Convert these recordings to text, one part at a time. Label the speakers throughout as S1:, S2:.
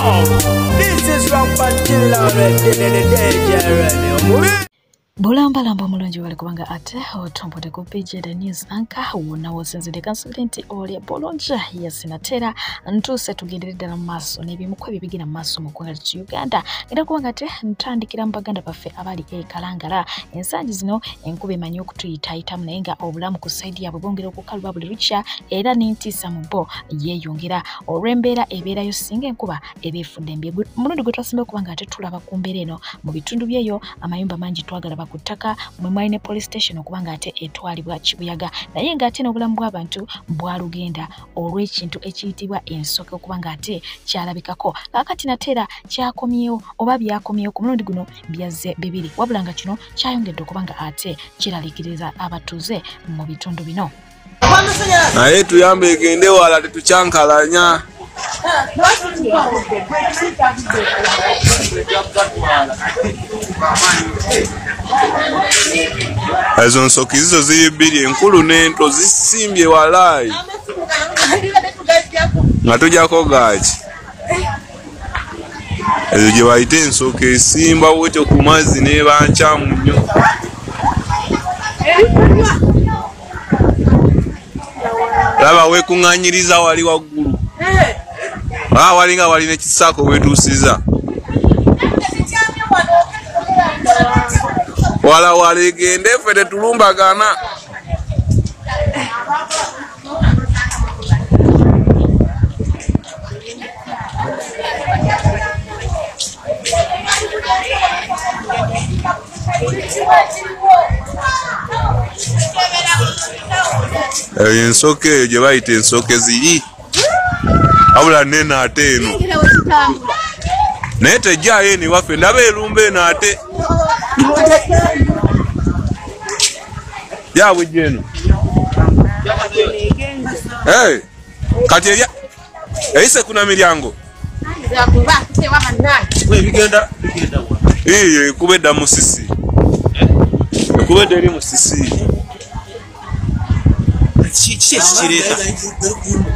S1: This is from Pantilla the
S2: Bulamba mulungi wali kubanga ate otombote ku page the news anka wona wosinzide consultant oli bolonja ya sinatera ntuse tugenderera na maso nebimu kwe bibigira maso mu kwanga ci Uganda era kubanga ate ntandikira mbaganda bafe abali kalangala ensangi zino enkube manyo kutuyita mnaenga obulamu ku side yabwe bongera okukaluba buli richa era nintisa mubo yeyongera orembera ebera yo singa enkuba ebifudde mbye mulundi gwetwasimba kubanga ate tulaba kumbere eno mu bitundu byeyo amayumba mangi twagala kutaka mwe police station okubanga ate etwalibwa Kibuyaga naye ngate n'obulamu bw'abantu bwalugenda olw'ekintu ekiyitibwa ensoke okubanga ate kyalabikako kakati natera kyakomyewo oba byakomyewo ku mulundi guno byaze bibiri wabulanga kino kyayongedde okubanga ate kiralikiriza abatuze mu bitundu bino
S3: naye tuyambe egende wala tetucyankalanya ezo nsoki zizo ziri bbiri enkulu n'ento zisimbye walayi nga tujjako gaaki ezo gye bayita ensoke esimba bwetyo ku mazzi n'eba nkyamu nnyo laba weekuŋŋaanyiriza wali waggulu walinga walina ekisaako wetuusiza wala egende ffe tetulumbagana ensoke eyo gye bayita ensoke ziri abula nene ate eno naye tejjaayo eni waffe ndaba erumba eno ate yabwe gyeno kati eyise kuna miryango ekuba edda musisi ekuba edda eri musisi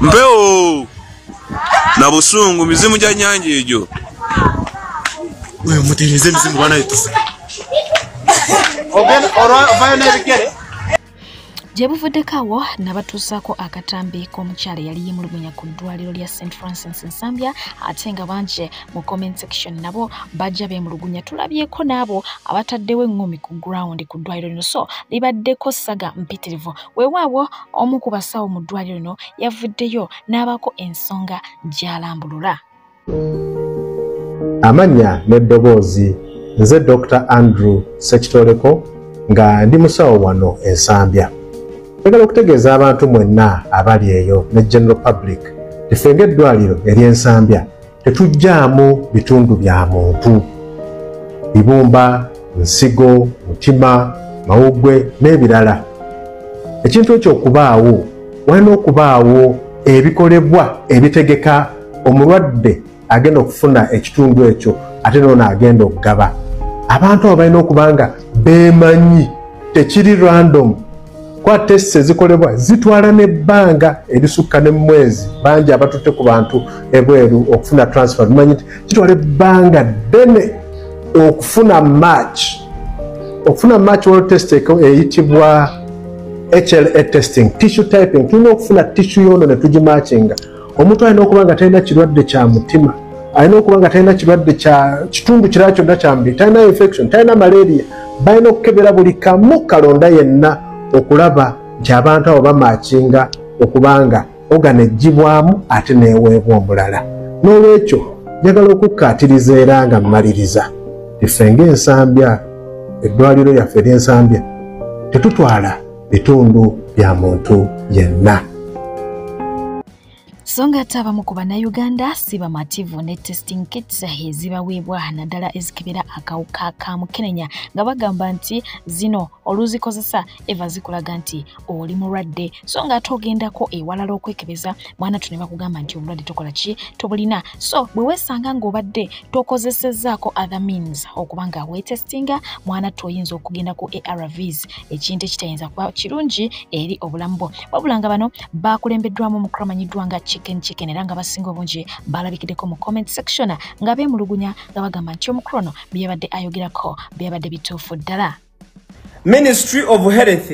S3: mpewo na busungu mizimu gya nyanja egyo mutereze mizimu bana yetufu
S2: Jebuvuddekawo nabatuusaako akatambi k'omukyala yali yemulugunya ku ddwaliro lya St. Francis Nsambya ate nga bangi mu comment section nabo bajja beemulugunya tulabyeko n'abo abataddewo eŋŋumi ku ground ku ddwaliro lino so libaddeko ssaga mpitirivu weewaabwo omu ku basawo mu ddwaliro lino yavuddeyo n'abaako ensonga gy'alambulula.
S4: Amanya n'eddoboozi nze Dr. Andrew Sekitoleko nga ndi musawo wano Ensambya. Njagala okutegeeza abantu mwenna abali eyo ne general public tifenge eddwaliro ery'Ensambya tetujjaamu bitundu bya muntu bibumba nsigo mutima mawuggwe n'ebirala ekintu ekyo okubaawo walina okubaawo ebikolebwa ebitegeka omulwadde agenda okufuna ekitundu ekyo ate n'ono agenda okugaba abantu abo balina okubanga beemanyi tekiri random kwa test ezikolebwa zitwala n'ebbanga erisukka ne mwezi bangi abatutte ku bantu ebweru okufuna transfer bimanyi kitwala ebbanga ddene okufuna match wall test eyitibwa HLA testing tissue typing tulina okufuna tissue yono ne tugimatchinga omuntu alina okuba nga talina kirwadde kya mutima alina okuba nga talina kirwadde kya kitundu kirala kyonna kya mubiri talina infection talina malaria balina okukebera buli kamu kalonda yenna okulaba nti abantu abo bamachinga okubanga ogana ejjibwamu ate neeweebwa omulala n'olwekyo njagala okukkaatiriza era nga mmaliriza iffe ng'Ensambya eddwaliro yaffe ery'Ensambya tetutwala bitundu bya muntu yenna.
S2: Songa abamu ku bannayuganda si bamativu ne testing kits ezibaweebwa naddala ezikebera akawuka ka mukenenya nga bagamba nti zino oluzikozesa eva zikulaga nti oli mulwadde so nga ate ogendako ewalala okwekebeza mwana tu ne bakugamba nti omulwadde tokola ki tobulina so bwe weesanga ng'obadde tokozesezzaako other means okuba nga weetestinga mwana tu oyinza okugenda ku ARVs ekintu ekitayinza kuba kirungi eri obulamu bwo wabula nga bano baakulembeddwamu omukulu amanyiddwa nga chicken era nga basinga obungi balabikiddeko mu comment section nga beemulugunya nga bagamba nti omukulu ono byabadde ayogerako byabadde bituufu ddala.
S1: Ministry of Health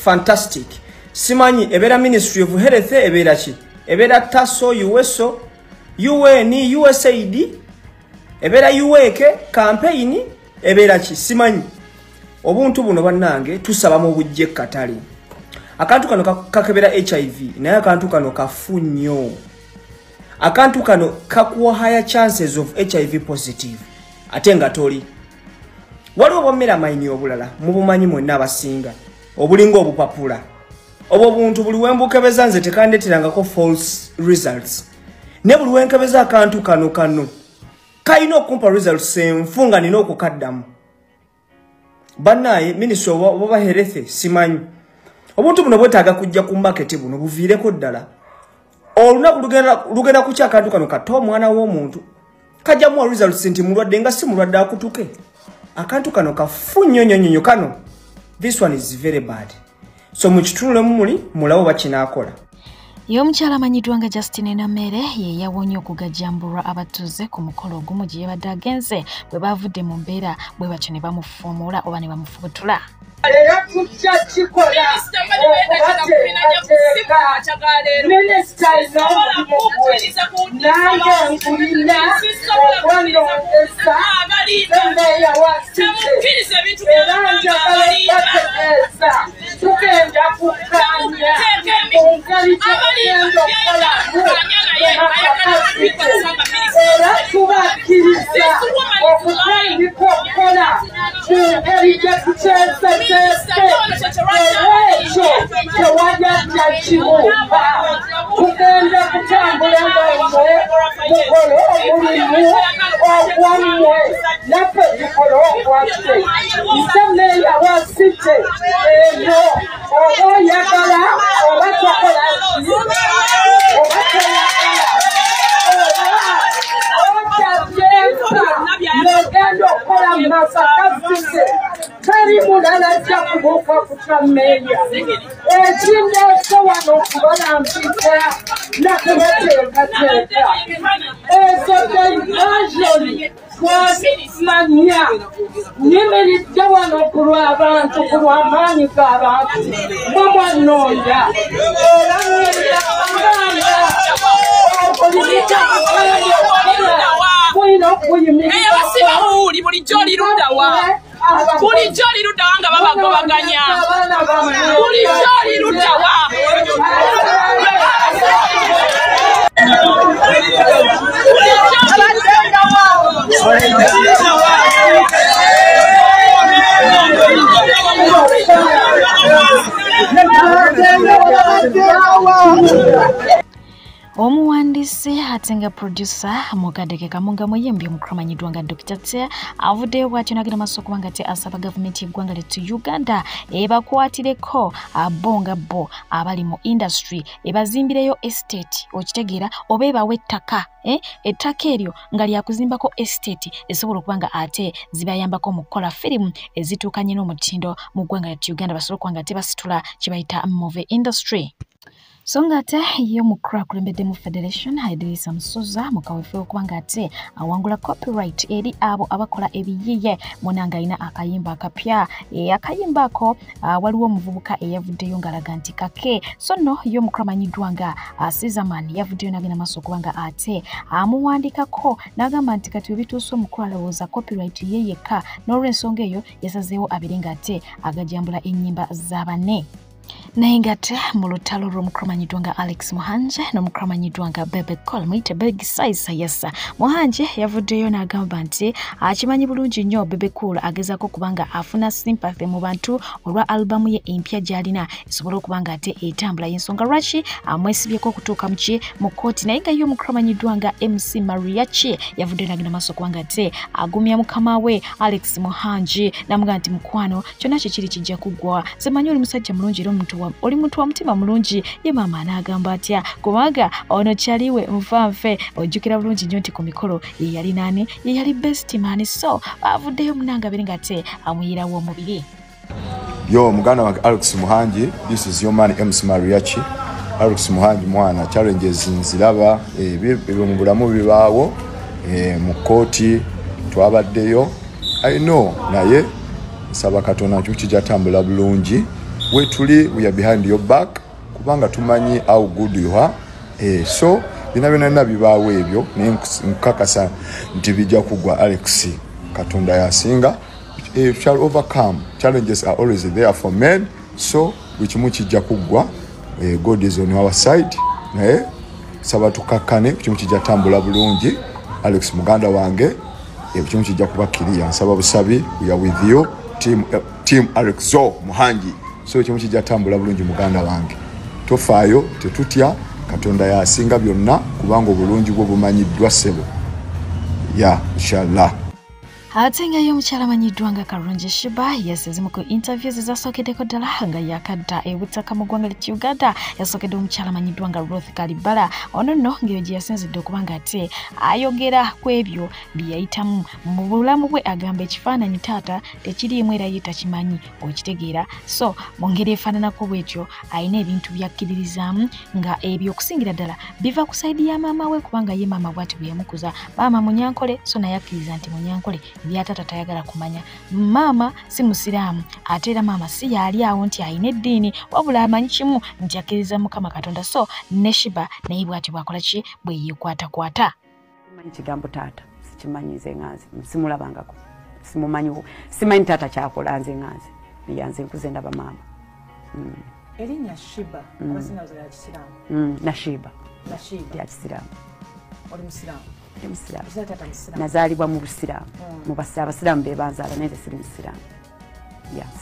S1: fantastic. Simanyi ebera Ministry of Health ebera ki? Ebera TASO, USO, UN, USAID, ebera UWEK campaign ebera ki? Simanyi. Obuntu buno bannange tusaba mu bujje katali. Akantu kano kakebera HIV naye akantu kano kafu nnyo. Akantu kano kakuwa higher chances of HIV positive. Ate nga toli. Waliwo bomera mayini obulala mubumanyi mwenna abasinga obulinga obupapula obwo buntu buli wembukebeza nze tekandeterangako false results ne buli wenkebeza akantu kano kayina okumpa results enfunga nina okukaddamu bannaye Ministry of Health simanyi obuntu buno bwetaaga kujja ku market buno buviireko ddala olunaku lugenda ku kyakantu kano kato omwana w'omuntu kajjamu results nti mulwadde nga si mulwadde akutuke akantu kano kafu nnyo kano. This one is very bad. So mukitunule mumuli mulawo bakinakola.
S2: Y'omukyala amanyiddwa nga Justine Namere ye yawonye okugajjambulwa abatuuze ku mukolo ogumu gye yabadde agenze bwe bavudde mu mbeera bwe batyo ne bamufuumula oba ne bamufubutula.
S5: Era tujja kikola minisita nange nkulina okwanoonyesa embeera wasite era njagala okubategeeza tugenda kukkaanya mu ngeri gy'ogenda okukolamu era tubakkiriza okutandika okukola mu ngeri gye tukyesezezze ekyo tewajjajja kiwumba tugenda kutambula ngaomwe mukole omulimu ogwammwe naffe tukole ogwaffe nsemeeya wasite eno oba oyagala oba tokola ki oba toyagala nogenda okukola mu masakasise teri mulala ajja kubuuka kutameeya ekindeese wano okubalampiza nakubateekateeka ezo diversion twamanya nyimiridde wano ku lw'abantu ku lw'amaanyi g'abantu mumwanonda era ngenda abanga
S6: bulijjo liruddawa nga babagobaganya bulijjo liruddawa
S2: Omuwandiisi ate nga producer Mukadeke Kamunga muyimbi omukulu amanyiddwa nga Dr. T avuddeyo bw'atyo n'agenda maaso okuba nga asaba gavumenti y'eggwanga lyettu Uganda ebakwatireko bo nga bo abali mu industry ebazimbireyo estate okitegeera oba ebawe ettaka ettaka eryo nga lyakuzimbako estate esobola okuba nga ate zibayambako mu kukola firimu ezituukanye n'omutindo mu ggwanga lyettu Uganda basobole okuba nga basitula kye bayita movie industry. So ngate yo mukura kulembedde mu Federation Idrissa Musoza mukawefe okuba nga ate awangula copyright eri abo abakola ebiyiye munanga ina akayimba akapya akayimba ako waliwo omuvubuka eyavuddeyo ngalaga nti kake so no yo mukura manyiddwa nga Sizaman yavuddeyo nagenda maaso okuba nga ate amuwandikako n'agamba nti kati bituusa omukulu alowooza copyright ye yekka n'olw'ensonga eyo yasazeewo abirenga ate agajambula ennyimba z'abanne. Naye ngate mu lutalo lw'omukulu amanyiddwa nga Alex Muhanje n'omukulu amanyiddwa nga Bebe Cole muyite Big Size yesa Muhanje yavuddeyo n'agamba nti akimanyi bulungi nnyo Bebe Cole agezaako kubanga afuna sympathy mu bantu olwa albamu ye empya gy'alina esobola okuba nga ate etambula y'ensonga lwaki amwesibyeko okutuuka mu kooti naye nga ye omukulu amanyiddwa nga MC Mariachi yavuddeyo n'agenda maaso okuba nga ate agumya mukama we Alex Muhanje n'amugamba nti mukwano kyonna kikiri kijja kuggwa zemanyi oli musajja mulungi era oli muntu wa mutima mulungi ye maama n'agamba atya kubanga ono kyaliwe nfanfe ojjukira bulungi nnyo nti ku mikolo ye yali nani ye yali best man so avuddeyo munanga bere ngate amuyirawo omubiri.
S7: Yo muganda wange Alex Muhanji, this is your man MC Mariachi. Alex Muhangi mwana challenges nziraba ebyo mu bulamu bibaawo mu kooti twabaddeyo I know naye saba Katonda kijja tambula bulungi we tuli we are behind your back kubanga tumanyi how good you are so bina bibaawo ebyo nkakasa nti bijja kugwa Alex Katonda yasinga shall overcome challenges are always there for men so wikimu kijja kugwa God is on our side saba tukakane kimu kijja tambula bulungi Alex muganda wange kimu kijja kuba kiriya saba busabi we are with you team Alex Muhangi so kimu kijja tambula bulungi muganda wange tofaayo tetutya Katonda yasinga byonna kubanga obulungi bwo bumanyiddwa sebo ya inshallah.
S2: Atenga y'omukyala amanyiddwa nga Karungi Shiba yaseze mu interviews zasookeddeko ddala nga yakadda ebutaka mu ggwanga lya Uganda yasookedde omukyala amanyiddwa nga Ruth Kalibala ono nno ng'eyo gye yasinzidde okuba nga ate ayogera ku ebyo bye yayitamu mu bulamu bwe agamba ekifaananyi taata tekiriimu era ye takimanyi okitegeera so mu ngeri efaananako bw'etyo alina ebintu byakkiririzaamu nga ebyo okusingira ddala biva ku sayidi ya maama we kubanga ye maama bw'ati bwe yamukuza maama Munyankole so naye akkiriza nti Munyankole byatata tayagala kumanya mama si musiraamu ate era mama si yali awo nti ayina eddiini wabula amanyi kimu nti akkiriza Mukama Katonda so ne Shiba naye bw'ati bwakola ki bwe yeekwatakwata
S8: simanyi kigambo taata sikimanyi nze nganze simulabangako simumanyi simanyi taata kyakola nze nganze yanze nkuze ndaba mama
S9: Erinnya Shiba abasina ya kisiraamu
S8: na Shiba ya kisiraamu
S9: oli musiraamu
S8: nazaalibwa mu busiraamu mu abasiraamu be banzaala naye siri musiraamu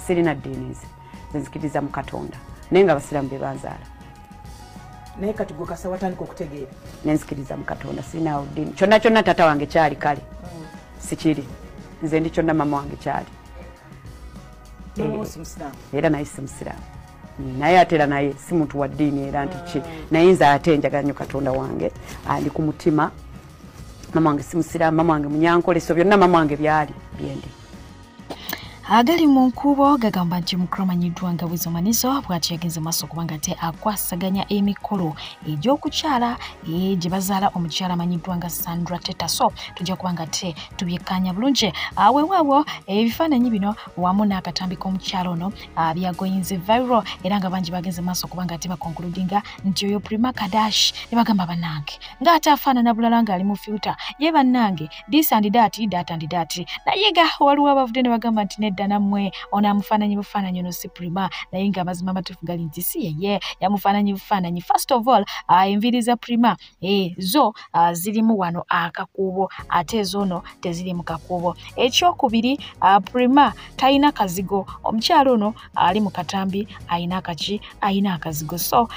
S8: sirina ddiini nze nzikiriza mu Katonda naye nga abasiraamu be banzaala
S9: naye kati gwe kasa watandika okutegeera
S8: nenzikiriza mu Katonda sirinawo ddiini kyonna taata wange kyali kale sikiri nze ndi kyonna mama wange kyali era naye si musiraamu naye ate era naye si muntu wa ddiini era nti ki naye nze ate njagala nnyo Katonda wange ali ku mutima mama wange si musiraamu mama wange Munyankole so byonna mama wange byali byendi
S2: agali mu nkubo gagamba nti omukulu amanyiddwa nga Bwizomanizo bw'ati yagenze maaso kubanga ate akwasaganya emikolo egy'okukyala gye bazaala omukyala amanyiddwa nga Sandra Teta so tujja kubanga ate tubyekkaanya bulungi weewaawo ebifaananyi bino wamu n'akatambi k'omukyala ono byagoyinze viral era nga bangi bagenze maaso kubanga ate bakonkuludinga nti oyo Prima Kadash ne bagamba bannange ng'ate afaanana bulala ng'ali mu filter ye bannange this and that naye ga waliwo abavudde ne bagamba nti namwe ona mufananyi bufananyi no si Prima naye nga amazima matufu gali nti si yeye yamufananyi bufananyi first of all enviri za Prima zo zirimu wano akakubo ate zono teziri mu kakubo ekyokubiri Prima taina kazigo omukyalo ono ali mu katambi aina akazigo so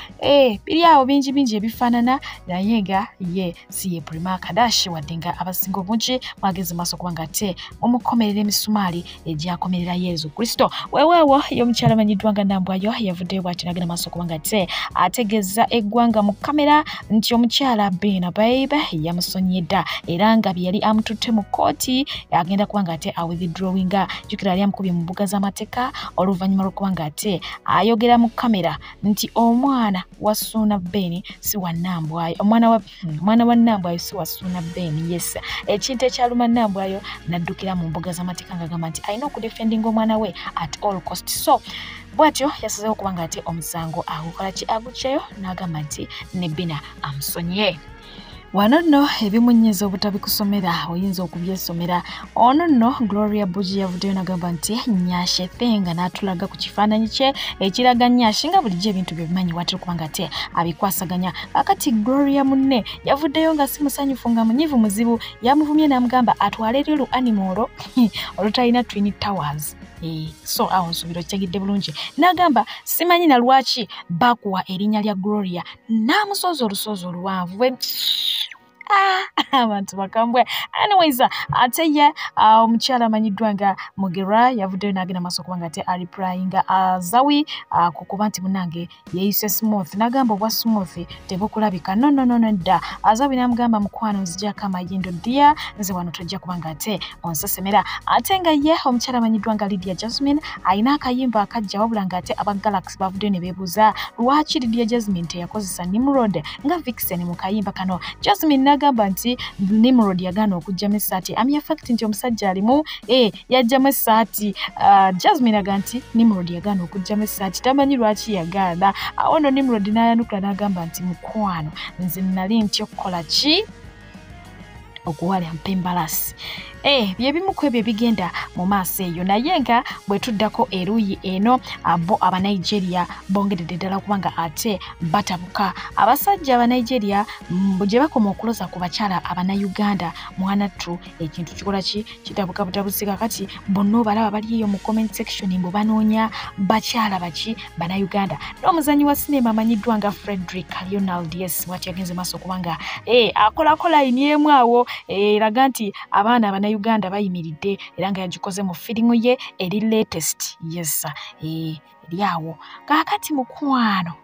S2: biri awo bingi ebifanana naye nga ye si ye Prima Kadash waddenga abasingo bungi mwageze maaso kubanga ate omukomerera emisumaali ejyako Yesu Kristo wewewo y'omukyala amanyiddwa nga Nambwayo yavuddeyo bw'ati n'agenda maaso kubanga ate ategeeza eggwanga mu kamera nti omukyala Bina Babe yamusonyedda era nga bye yali amututte mu kooti agenda kubanga ate awithdrawinga jjukira yali amukubye mu mbuga z'amateeka oluvannyuma lw'okubanga ate ayogera mu kamera nti omwana wa Ssuuna Ben si wa Nambwayo omwana wa Nambwayo si wa Ssuuna Ben yes ekintu ekyaluma Nambwayo naddukira mu mbuga z'amateeka ng'agamba nti alina okudefendinga omwana we at all cost so bwatyo yasazeewo kubanga ate omusango agukola ki agukyayo n'agamba nti ne Bina amusonye wano nno ebimunyeza obutabikusomera oyinza okubyesomera ono nno Gloria Buji yavuddeyo n'agamba nti Nyaashe Thenga n'atulaga ku kifaananyi kye ekiraga Nyaashe nga bulijjo ebintu bye bimanyi watera kubanga ate abikwasaganya akati Gloria munne yavuddeyo nga si musanyufu nga munyivu muzibu yamuvumye n'amugamba atwale eri animalo olutalina Twin Towers so awo nsubiro kyagidde bulungi n'agamba simanyi na lwaki bakuwa erinnya lya Gloria n'amusoza olusozi oluwanvu abantu bakambwe. Anyways, ate ye omukyala amanyiddwa nga Mugera yavuddeyo n'agenda maaso kubanga ate ali prayinga Zawi kukuba nti munange yeeyise smooth n'agamba obwa smooth tebukulabika no dda. Zawi n'amugamba mukwano nzijjako amayindo ddia nze wano tojja kubanga ate onsesemera. Ate nga ye omukyala amanyiddwa nga Lydia Jasmine alina akayimba akajja wabula nga ate aba Galaxy bavuddeyo ne beebuuza lwaki Lydia Jasmine teyakozesa Nimrod nga Vixen mu kayimba kano. Jasmine n'agamba nti Nimrod yagaana okugyamu essaati. Amya fact nti omusajja alimu yajjamu essaati. Jasmine aga nti Nimrod yagaana okugyamu essaati tamanyi lwaki yagaana. Awo nno Nimrod n'ayanukula n'agamba nti mukwano nze nali ntya okukola ki okuwalya mpembalasi. Byebimu ku ebyo bigenda mu maaso eyo naye nga bwe tuddako eruuyi eno abo aba Nigeria bongeredde ddala kubanga ate batabuka. Abasajja aba Nigeria gye bakoma okuloza ku bakyala aba Uganda mwanattu ekintu kikola ki kitabuka butabusika kati bonna balaba bali eyo mu comment section mbu banoonya bakyala baki bana Uganda. N'omuzanyi wa sinema amanyiddwa nga Frederick Leonard yes bw'ati yagenze maaso kubanga akola iniemu awo eraga nti abaana aba Uganda bayimiridde era nga yagikoze mu firimu ye eri latest yes lyawo kakati mukwano.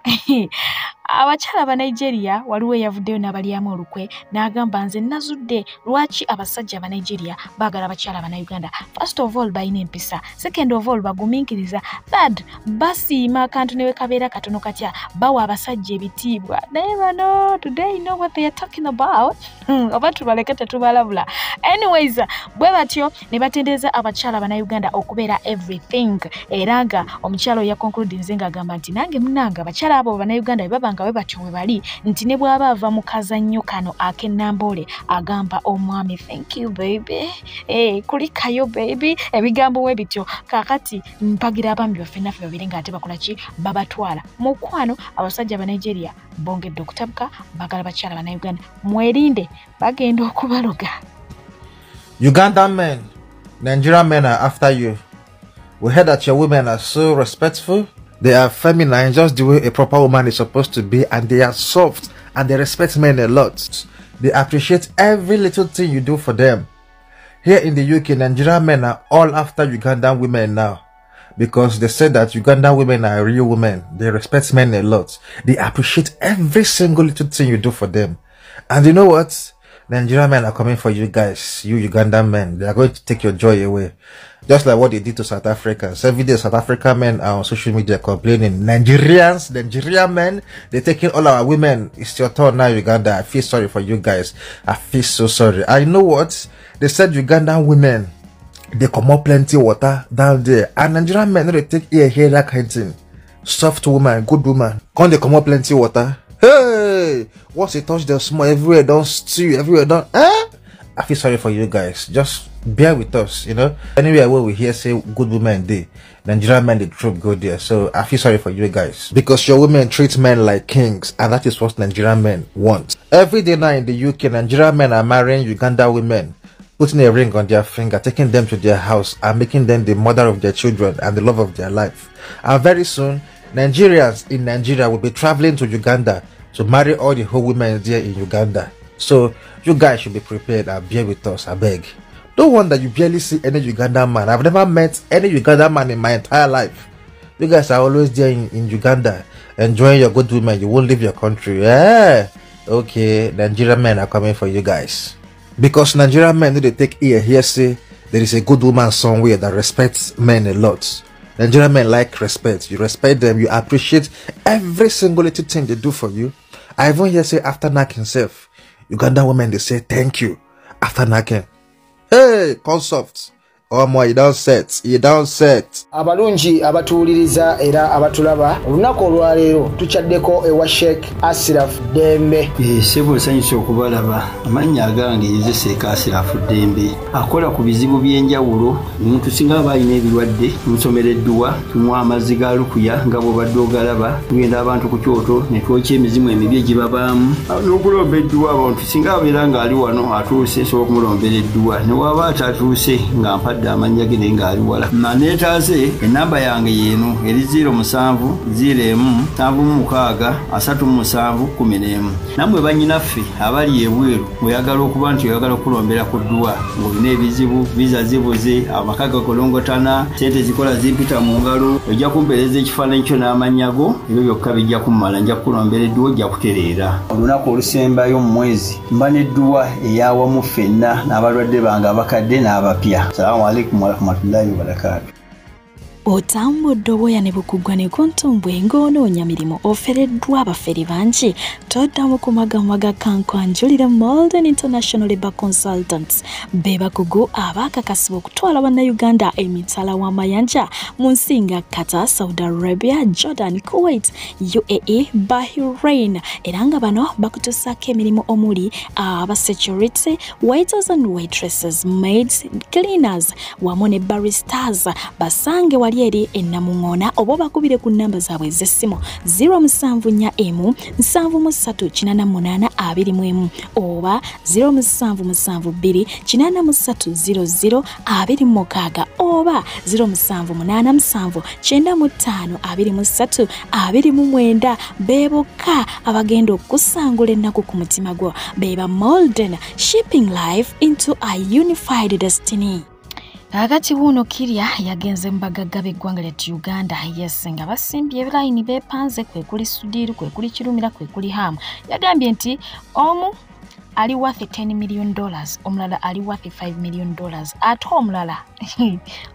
S2: Abakyala aba Nigeria waliwo yavuddeyo n'abalyamu olukwe n'agamba nze nazudde lwaki abasajja aba Nigeria baagala abakyala aba Uganda. First of all balina empisa, second of all bagumiikiriza, third basiima akantu ne kabeera katono katya bawa abasajja ebitiibwa. Naye bano today know what they are talking about. Oba tubaleke tetubalabula. Anyways bwe batyo ne batendereza abakyala aba Uganda okubeera everything era nga omukyalo ya conclude nze ng'agamba nti nange munanga abakyala abo aba Uganda baba nga we batyo we bali nti ne bw'aba ava mu kazannyo kano ak'ennambole agamba omwami thank you baby kulikayo baby ebigambo we bityo kakati mpagira abambi baffe naffe babiri ng'ate bakola ki babatwala mukwano. Abasajja aba Nigeria bongedde okutabuka bagala bakyala aba Uganda mwerinde bagenda okubaloga.
S10: Ugandan men, Nigerian men are after you. We heard that your women are so respectful. They are feminine, just the way a proper woman is supposed to be, and they are soft and they respect men a lot. They appreciate every little thing you do for them. Here in the UK, Nigerian men are all after Ugandan women now because they say that Ugandan women are real women. They respect men a lot. They appreciate every single little thing you do for them. And you know what? Nigerian men are coming for you guys, you Ugandan men. They are going to take your joy away. Just like what they did to South Africans. Every day South African men are on social media complaining. Nigerian men, they're taking all our women. It's your turn now, Uganda. I feel sorry for you guys. I feel so sorry. I know what? They said Ugandan women, they come up plenty water down there. And Nigerian men, they take here that kind of thing. Soft woman, good woman. Can't they come up plenty water? Hey, once they touch them small, everywhere don't stew, everywhere don't. I feel sorry for you guys. Just bear with us, you know. Anywhere where we hear say good women day, Nigerian men the troop go there. So I feel sorry for you guys because your women treat men like kings, and that is what Nigerian men want. Every day now in the UK, Nigerian men are marrying Uganda women, putting a ring on their finger, taking them to their house, and making them the mother of their children and the love of their life. And very soon, Nigerians in Nigeria will be traveling to Uganda to marry all the whole women there in Uganda. So you guys should be prepared and bear with us, I beg. No wonder you barely see any Ugandan man. I've never met any Ugandan man in my entire life. You guys are always there in Uganda, enjoying your good women. You won't leave your country. Yeah. Okay, Nigerian men are coming for you guys. Because Nigerian men, they take ear here say there is a good woman somewhere that respects men a lot. Nigerian men like respect. You respect them. You appreciate every single little thing they do for you. I even hear say after knacking himself, Ugandan women, they say thank you after knacking. Hey, consoft. Omwa you don't set.
S11: Abalungi abatuuliriza era abatulaba olunaku olwaleero tuchaddeko ewa Sheikh Ashraf Dembe.
S12: Sebo sanyusa okubalaba amannya agange Seeka Ashraf Dembe akola ku bizibu by'enjawulo omuntu singa balina ebirwadde musomereddwa tumwa amazzi ga lukuya nga bw'obadde ogalaba tugenda abantu ku kyoto ne twokya emizimu emibi egibabaamu n'okulombeddwa abantu singa abeera ng'ali wano atuuse sobola okumulombereddwa ne waba atatuuse nga mulwadde amanya ge ngaali wala neetaase enamba yange yeeno eri 0701763711 nammwe bannyinaffe abali ebweru oyagala okuba nti oyagala okulombera ku ddwa ng'olina ebizibu viza zibuze amaka gakolongotana sente zikola zimpita mu ngalo ojja kumpeereza ekifaananyi kyo n'amanyago ebyo byokka bijja kummala nja kukulombera edduwa ojja kutereera olunaku olusembayo mu mwezi mba n'edduwa eyawamu ffenna n'abalwadde bange abakadde n'abapya. Salaamu alaikum warahmatullahi wabarakatuh.
S2: Otambudde obwoya ne bukugwa ne kuntumbwe ng'onoonya mirimu ofereddwa abaferi bangi toddamu kumagamaga kankwanjulira Malden International Labour Consultants be bakugu abaakakasibwa okutwala bannayuganda emitala w'amayanja mu nsi nga Qatar, Saudi Arabia, Jordan, Kuwait, UAE, Bahrain era nga bano bakutusaako emirimu omuli security, waiters and waitresses, maids, cleaners wamu ne baristas. Basange wali eri ennamuŋŋoona oba bakubire ku nnamba zaabwe ez'essimu 074438821 oba 0772830026 oba 0787952329 be bokka abagenda okusangula ennaku ku mutima gwo beba Malden, shipping life into a unified destiny. Kakati wuno Kirya yagenze mbagagga b'eggwanga lya Uganda yes nga basimbye line bepanze kwe kuli Sudiru kwe kuli Kirumira kwe kuli Hamu yagambye nti omu ali worth $10 million omulala ali worth $5 million ate omulala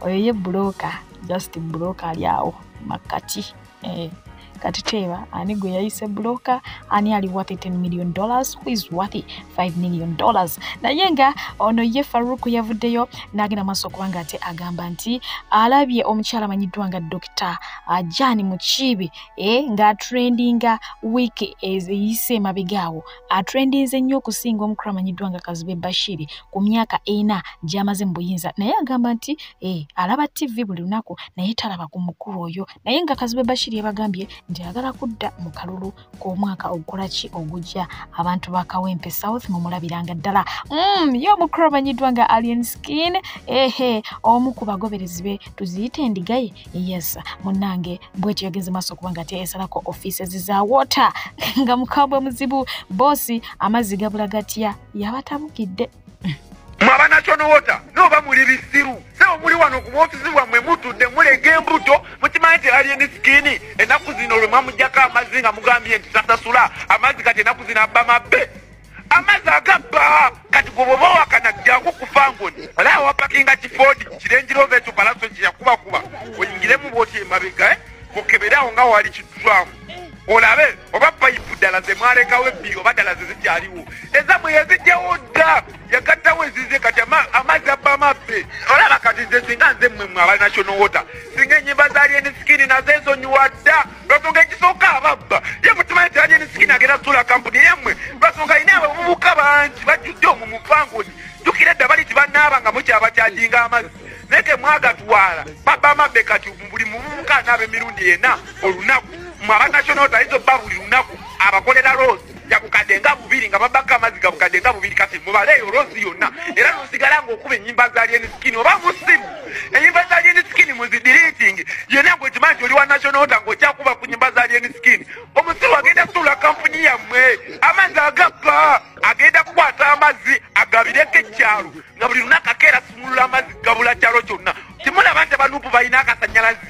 S2: oyo ye broker just broker ali awo makati kati teba ani gwe yayise broker ani ali worth $10 million who is worth $5 million naye nga ono ye Faruku yavuddeyo n'agenda maaso kubanga ate agamba nti alabye omukyala amanyiddwa nga Dr. Jani Mukibi nga trendinga week eziyise mabigaawo atrendinze nnyo okusinga omukulu amanyiddwa nga Kazibe Bashiri ku myaka 4 gy'amaze mu buyinza naye agamba nti alaba TV buli lunaku naye talaba ku mukulu oyo naye nga Kazibe Bashiri yabagambye nti agala kudda mu kalulu k'omwaka ogukolaki ogujja abantu ba Kawempe South mu mulabiranga ddala yo mukulu amanyiddwa nga Alien Skin omu ku bagoberezi be tuziyite endigaye yes munnange bwetyo yagenze maaso kubanga ate esalako offices za water nga mukambwe muzibu bossi amazzi gabula gatya yabatabukidde
S13: mwaba national water noba muli bisiru sewo muli wano ku ofisi wammwe mutudde mulege embuto mukimanyi nti Alien Skin ennaku zino lwe mwamujjako amazzi nga mugambye nti tasasula amazzi kati ennaku zino abba mabbe amazzi agabba kati gwe bwoba wakana jangu kufangoni ala wapakinga kifodi kirenjirova ekyo palaso kyeyakubakuba oyingiremu bwoti emabega okeberawo nga wali kitwamu olabe oba payipu ddala ze mwalekawo ebbiri oba ddala ze zikyaliwo ezamwe yazijjawo dda yagattawo ezize kati amazzi abba mabbe olaba kati nze singa nze mmwe aba national water singa ennyimba za Alien Skin nazo ensonyiwa dda lwasonga ekisooka ababba ye mutima nti Alien Skin agenda kusula kampuni yemmwe lwasonga ine abavubuka bangi bajjudde omwo mu fangoni jjukira edda bali tibannaaba nga mukyabakyajinga amazzi neke mwagatwala babba mabbe kati buli muvubuka anaaba emirundi yena olunaku mwaba national water izo bba buli lunaku abakolera rose yakukadde nga bubiri nga babaka amazzi gabukadde nga bubiri kati mubaleeyo rose yonna era nosigala ng'okuba ennyimba za Alien Skin oba musimu ennyimba za Alien Skin muzidiriiting yonna ng'okimanyi nti oli wa national water ng'okyakuba ku nnyimba za Alien Skin omusiru agenda kusula kampuni yammwe amazzi agappa agenda kukwata amazzi agabireko ekyalo nga buli lunaku akeera simulula amazzi gabula kyalo kyonna timulaba nti abanupu balina akasanyalazi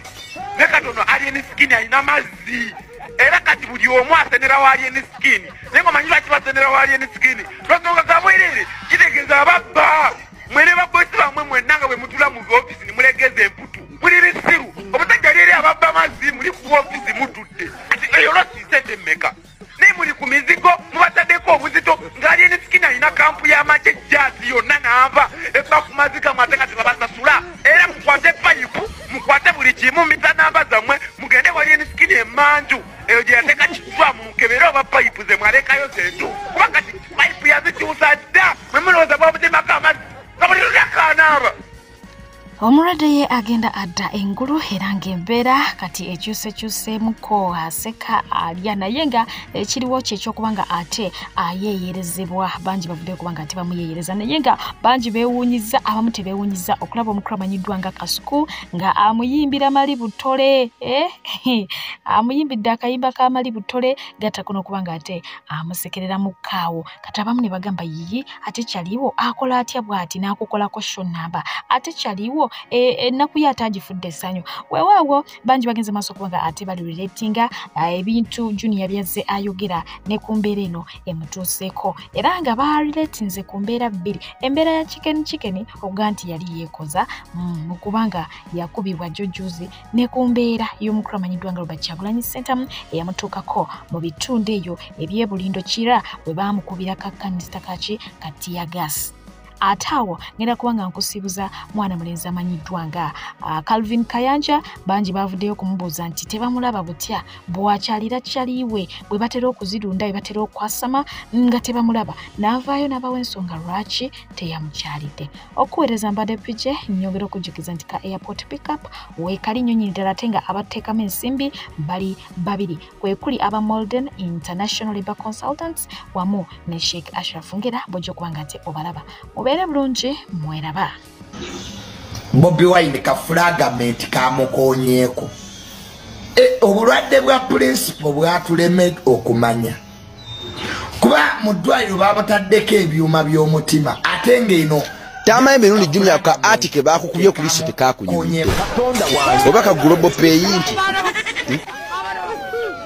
S13: ne katono Alien Skin alina amazzi era kati buli omu asenera wa Alien Skin naye nga manyi lwaki basenera wa Alien Skin lwasonga gabwerere kitegeeza ababba mwene babosi bamwe mwenna nga bwe mutula mu ofisi ne mulegeza emputu muli bisiru omusajja lyeri ababba amazzi muli ku ofisi mutudde kati eyo lwasisente mmeka naye muli ku mizigo mubataddeko obuzito nga Alien Skin alina kampu y'amagye jazzi yonna n'ava ebba ku mazzi mwate kati babasasula era mukwate payipu mukwate buli kimu mita namba zammwe mugende wa Alien Skin emanju eyo gye yateeka kitwa mu nkebere oba payipu ze mwalekayo zentu kuba kati payipu yazikyusa dda mwe mulowooza bwabutemako amazzi nga buli lunaku anaaba
S2: Omulwadde ye agenda adda engulu era ng'embeera kati ekyusekyuseemuko aseka alya naye nga ekiriwo kye eky'okuba nga ate ayeeyerezebwa bangi bavuddeyo okuba nga ate bamuyeeyereza naye nga bangi beewuunyiza abamu tebeewuunyiza okulaba omukulu amanyiddwa nga Kasuku nga amuyimbira Mali Butole amuyimbidde akayimba ka Mali Butole gattako n'okuba nga ate amusekerera mu kkaawo kati abamu ne bagamba yiyi ate kyaliwo akola atya bw'ati n'akukolako shonnamba ate kyaliwo ennaku ye ate agifudde essanyu weewaawo bangi bagenze maaso okuba nga ate bali relatinga ebintu Junior byazze ayogera ne ku mbeera eno emutuuseeko era nga barelatinze ku mbeera bbiri embeera ya chicken okuga nti yali yeekoza mu kubanga yakubibwa jjojuzi ne ku mbeera y'omukulu amanyiddwa nga Robert Kyagulanyi Ssentamu eyamutuukako mu bitundu eyo eby'Bulindo Kira bwe baamukubira kanisita kaki katiyagasi ate awo ngenda kuba nga nkusibuza mwana mulenzi amanyiddwa nga Calvin Kayanja bangi bavuddeyo okumubuuza nti tebamulaba butya bwakyalira kyaliwe bwe batera okuzirunda bwe batera okwasama nga tebamulaba n'avaayo n'abawa ensonga lwaki teyamukyalidde okuweereza mbadde pije nyongera okujjukiza nti ka airport pickup weekali nnyonyi ddala ate nga abateekamu ensimbi bali babiri kwe kuli aba Molden International Labour Consultants wamu ne Sheikh Ashraf Ngera bojja okuba nga ate obalaba mubeere bulungi mweraba.
S14: Bobi Wine ka fragment kamukonyeeko obulwadde bwa principal bwatuleme okumanya kuba mu ddwaliro babataddeko ebyuma by'omutima ate ng'eno
S11: tama emirundi Junior ka atike bakukubye ku listi tekakunyumidde oba ka global pay nti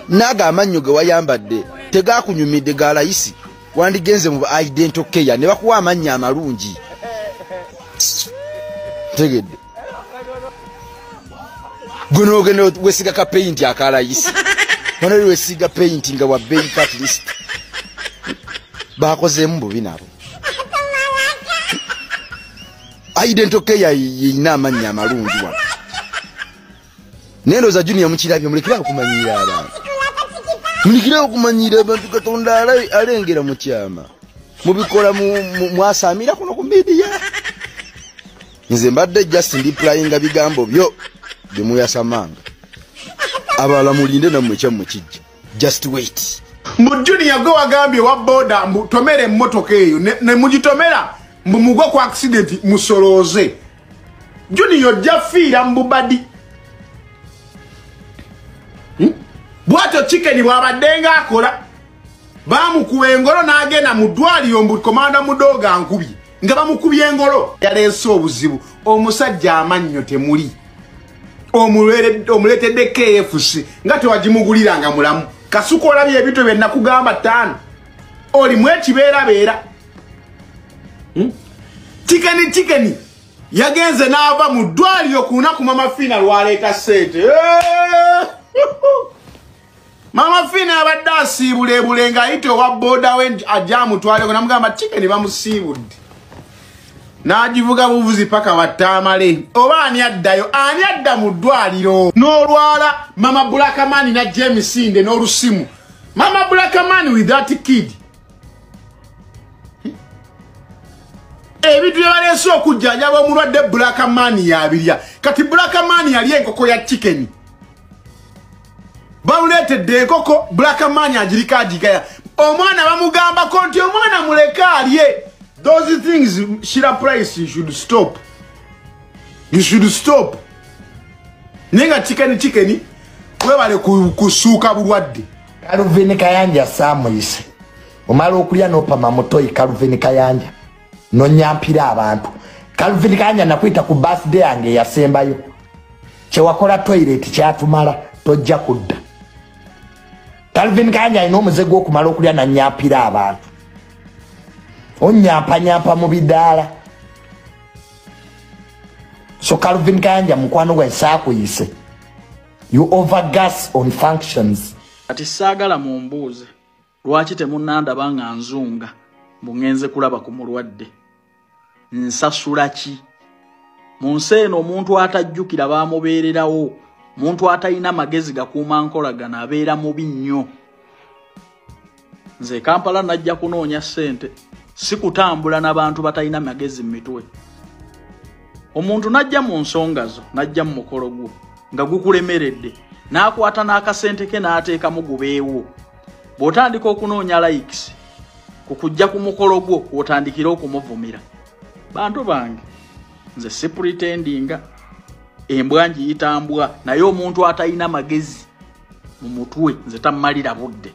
S11: naga amanyo ge wayambadde tegakunyumidde ga layisi wandigenze mu identity care ne bakuwa amanya amalungi tegedde guno geno wesiga ka paint akala yisi ono wesiga paint nga wa bay cut list bakoze mbu binabo identity care yina amanya amalungi wa nendo za Junior mukirabye mulekira kumanyira abantu mulikira okumanyira abantu Katonda alengera mu kyama mubikola mwasamira kuno ku media nze mbadde just ndiplyinga bigambo byo byemuyasamanga abala mulinde namwe kyamwe kijja just wait
S15: mu Junior go agambye wa boda tomere emmotoka eyo ne mugitomera mugwa ku accident musoloze Junior jafira mbubadi bwato chicken bwabadenga akola bamukuba engolo n'agenda mu ddwaliro mbu komanda mudoga ankubye nga bamukubye engolo yaleese obuzibu omusajja amannyo temuli omuletedde KFC nga tewagimuguliranga mulamu Kasuku olabye ebito bye nakugamba 5 oli mu ekibeerabeera chicken yagenze n'ava mu ddwaliro ku lunaku Mama Fina lwaleeta ssente Mama Fina abadde asiibulebule ng'ayita owa boda we ajja amutwaleko namugamba chicken bamusiibudde n'agivuga buvuzi paka batamale oba ani addayo ani adda mu ddwaliro n'olwala Mama Blackman na James Inde n'olusimu Mama Blackman with that kid ebintu byaleese okujjanjaba omulwadde Blackman yabirya kati Blackman yali enkoko ya chicken bamuletedde enkoko Blackman agirika agigaya omwana bamugambako nti omwana muleka alye those things Shira Price you should stop nenga chicken webale kusuuka bulwadde
S14: Calvin Kayanja samuyise omala okulya n'opama mutoyi Calvin Kayanja nonyampira abantu Calvin Kayanja nakwita ku birthday yange yasembayo kyewakola toilet kyatumala tojja kudda Calvin Kayanja ino omuze gw'okumala okulya nanyampira abantu onyampanyampa mu bidaala so Calvin Kayanja mukwano gwe nsaakuyise you overgas on functions
S16: ati saagala mumbuuze lwaki temunnandaba nga nzunga bungenze kulaba ku mulwadde nsasula ki mu nsi eno omuntu atajjukira baamubeererawo muntu atalina magezi gakuuma nkolagana abeera mubi nnyo nze Kampala najja kunoonya ssente si kutambula n'abantu batalina magezi mu mitwe omuntu najja mu nsonga zo najja mu mukolo gwo nga gukulemeredde n'akwata n'akasente ke n'ateekamu gubeewo bw'otandika okunoonya likes kukujja ku mukolo gwo otandikira okumuvumira bantu bange nze si pretendinga embwa ngiyita mbwa naye omuntu atalina magezi mu mutwe nze tammalira budde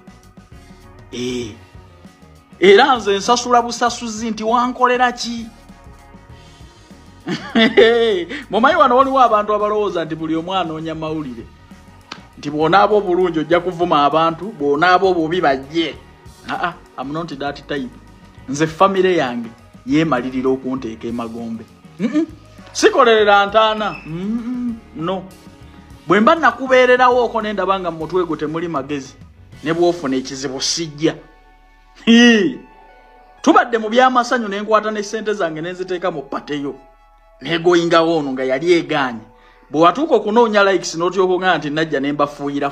S16: era nze nsasula busasuzi nti wankolera ki mumanyi wano waliwo abantu abalowooza nti buli omu anoonya mawulire nti bw'onaaba obulungi ojja kuvuma abantu bw'onaaba obubi bajje I'm not that type. Nze family yange yemalirira okunteeka emagombe sikolerera ntaana no bwe mba nakubeererawo oko nendabanga mu mutwe gwo temuli magezi ne bw'ofuna ekizibu sijja tubadde mu by'amasanyu ne nkwata n'essente zange ne nziteeka mu pateyo neegoyingawo ono nga yali egaanye bwe watuuka okunoonya likes n'otyoka nga nti najja ne mbafuuyira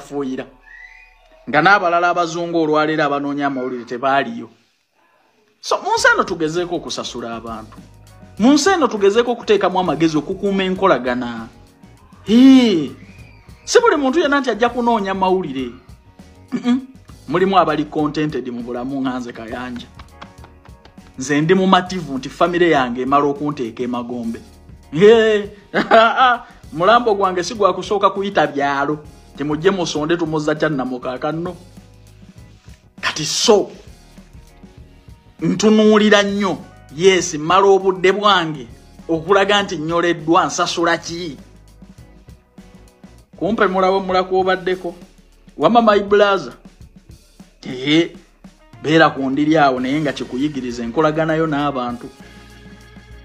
S16: nga n'abalala abazungu olwaleero abanoonya amawulire tebaaliyo so mu nsi eno tugezeeko okusasula abantu mu nsi eno tugezeeko okuteekamu amagezi okukuuma enkolagana si buli muntu yenna nti ajja kunoonya mawulire mulimu abali contented mu bulamu nga nze Kayanja nze ndi mumativu nti famire yange emala okunteeka emagombe mulambo gwange si gwakusooka kuyita byalo temujje musonde tumuzza kyannamukaaka nno kati so ntunuulira nnyo yes mmala obudde bwange okulaga nti nnyoleddwa nsasula ki kumpe mulawo mulako obaddeko wama my brother beera ku ndiri awo naye nga kikuyigiriza enkolaganayo n'abantu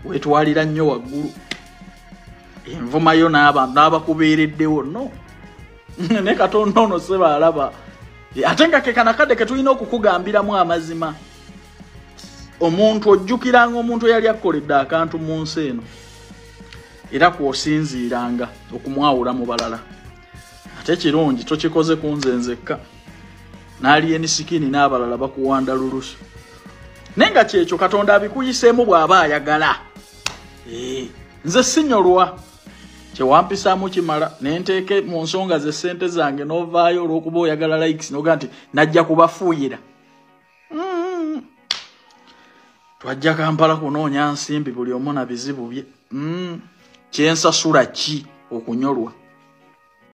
S16: wetwalira nnyo waggulu envumayo n'abantu n'abakubeereddewo no ne Katonda ono seba alaba ate nga kekanakadde ke tulina okukugambiramu amazima omuntu ojjukiranga omuntu yali akkoledde akantu mu nsi eno era kw'osinziiranga okumwawula mu balala ate kirungi tokikoze ku nze nzekka n'ali enisikini n'abalala bakuwanda lulusu naye nga kyekyo Katonda abikuyiseemu bw'aba ayagala nze sinyolwa kyewampisaamu kimala nenteeke mu nsonga ze ssente zange n'ovaayo olw'okuba oyagala likes noga nti najja kubafuuyira twajja Kampala kunoonya nsimbi buli omu na bizibu bye kyensasula ki okunyolwa